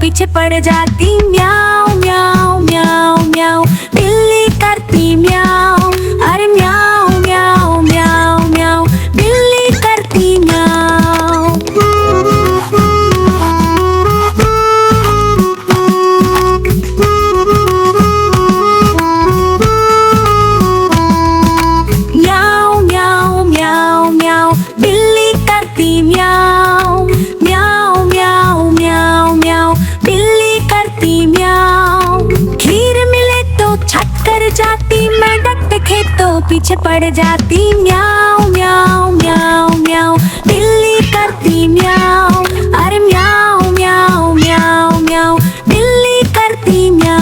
पीछे पड़ जाती म्याऊं म्याऊं म्याऊं म्याऊं। बिल्ली करती म्याऊं, अरे म्याऊं म्याऊं म्याऊं म्याऊं। बिल्ली करती म्याऊं। म्याऊं म्याऊं म्याऊं म्याऊं। बिल्ली करती म्याऊं, म्याऊं म्याऊं म्याऊं म्याऊं। बिल्ली करती म्याऊं। खीर मिले तो छट कर जाती, मेंढक दिखे तो पीछे पड़ जाती म्याऊं म्याऊं म्याऊं म्याऊं। बिल्ली करती म्याऊं, अरे म्याऊं म्याऊं म्याऊं म्याऊं। बिल्ली करती म्याऊं।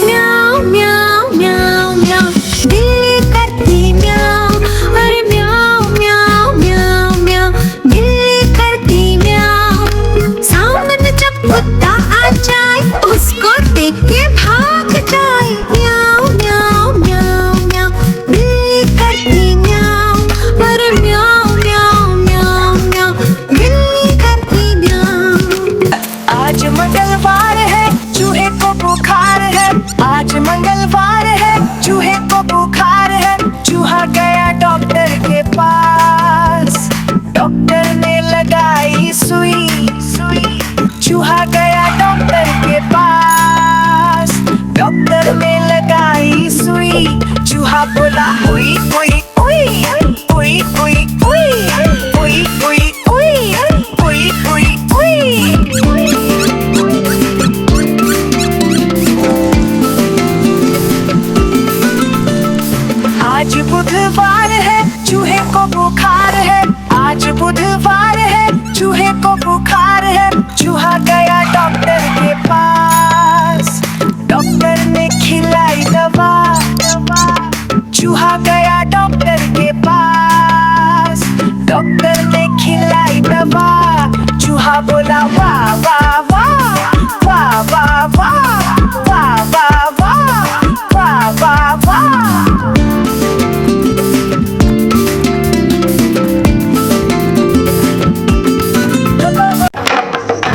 म्याऊं म्याऊं म्याऊं म्याऊं। बिल्ली करती म्याऊं, अरे म्याऊं म्याऊं म्याऊं म्याऊं। बिल्ली करती म्याऊं। सामने जब कुत्ता आ जाए, उसको देख के भाग जाए म्याऊं म्याऊं म्याऊं म्याऊं। बिल्ली करती म्याऊं, अरे म्याऊं म्याऊं म्याऊं म्याऊं। बिल्ली करती म्याऊं। आज मंगलवार है, चूहे को बुखार है। आज मंगलवार है, चूहे को बुखार है। चूहा गया डॉक्टर के पास, डॉक्टर ने लगाई सुई सुई। चूहा गया डॉक्टर के पास, डॉक्टर ने लगाई सुई। चूहा बोला उई उई उई उई उई उई उई उई उई उई उई उई। आज बुधवार है, चूहे को बुखार है। आज बुधवार है, चूहे को बुखार है। चूहा गया डॉक्टर के पास, डॉक्टर ने खिलाई दवा दवा। चूहा गया डॉक्टर के पास, डॉक्टर ने खिलाई दवा। चूहा बोला वाह वाह वाह वाह वाह वाह वाह वाह वाह वाह वाह वाह।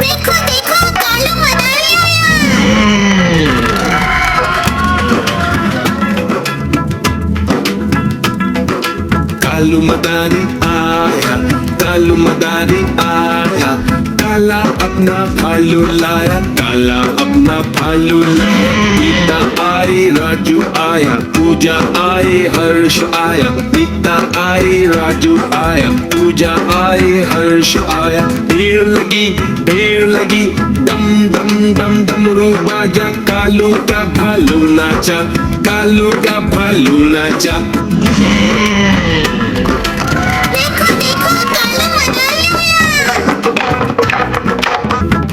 देखो देखो, कालू मदारी आया। कालू मदारी आया, कालू मदारी आया। काला अपना भालू लाया, काला अपना भालू लाया। गीता आई, राजू आया, पूजा आई, हर्ष आया। गीता आई, राजू आया, पूजा आई, हर्ष आया। भीड़ लगी, डम डम डम डमरू बाजा। कालू का भालू नाचा, कालू का भालू नाचा। देखो देखो, कालू मदारी आया।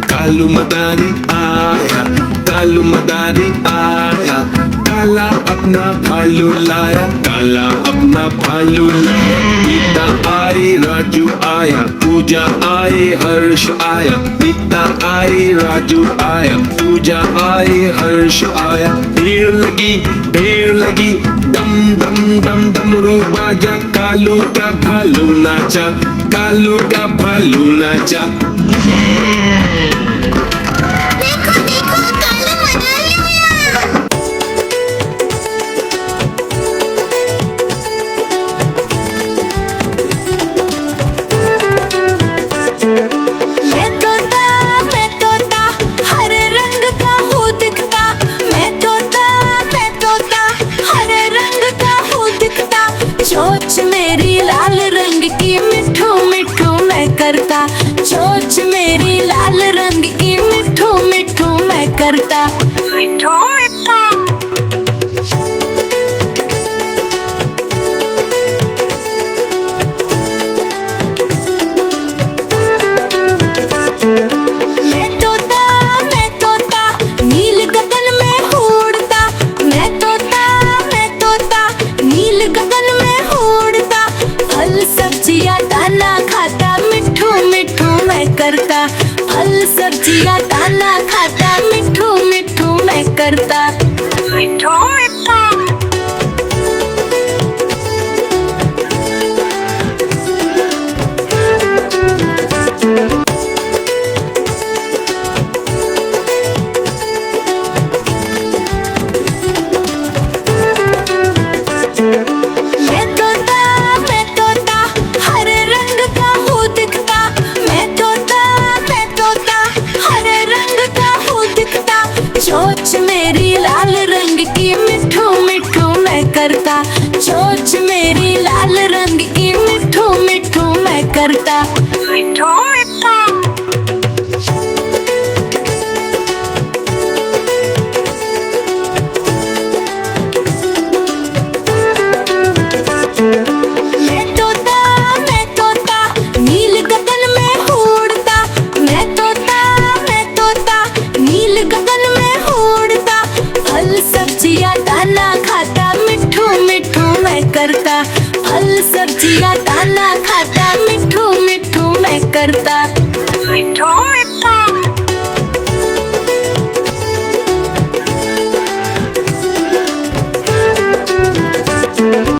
कालू मदारी आया, कालू मदारी आया। काला अपना भालू लाया, काला अपना भालू लाया। गीता आई, राजू आया, पूजा आई, हर्ष आया। गीता आई, राजू आया, पूजा आई, हर्ष आया। भीड़ लगी, डम डम डम डमरू बाजा। कालू का भालू नाचा, कालू का भालू नाचा। देखो देखो, कालू मदारी आया। मैं तोता, हरे रंग का हूँ दिखता। मैं तोता, हरे रंग का हूँ दिखता। चोंच मेरी लाल रंग की, मिठू मिठू मैं करता। चोंच मेरी लाल रंग की, मिठू मिठू मैं करता। मिठू मिठू। मैं तोता, नील गगन में उड़ता। मैं तोता, नील गगन में उड़ता। फल सब्जियाँ दाना खाता, मिठू मिठू मैं करता। फल सब्जियाँ दाना खाता, मिठू मिठू मैं करता। मिठू करता। चोंच मेरी लाल रंग की मिठू मिठू मैं करता। मिठू मिठू मैं तोता नील गगन में उड़ता। मैं तोता नील गगन में उड़ता। फल सब्जियां दाना खाता मिठू मिठू मैं करता। फल सब्जियां दाना खाता मिठू मिठू मैं करता। मिठू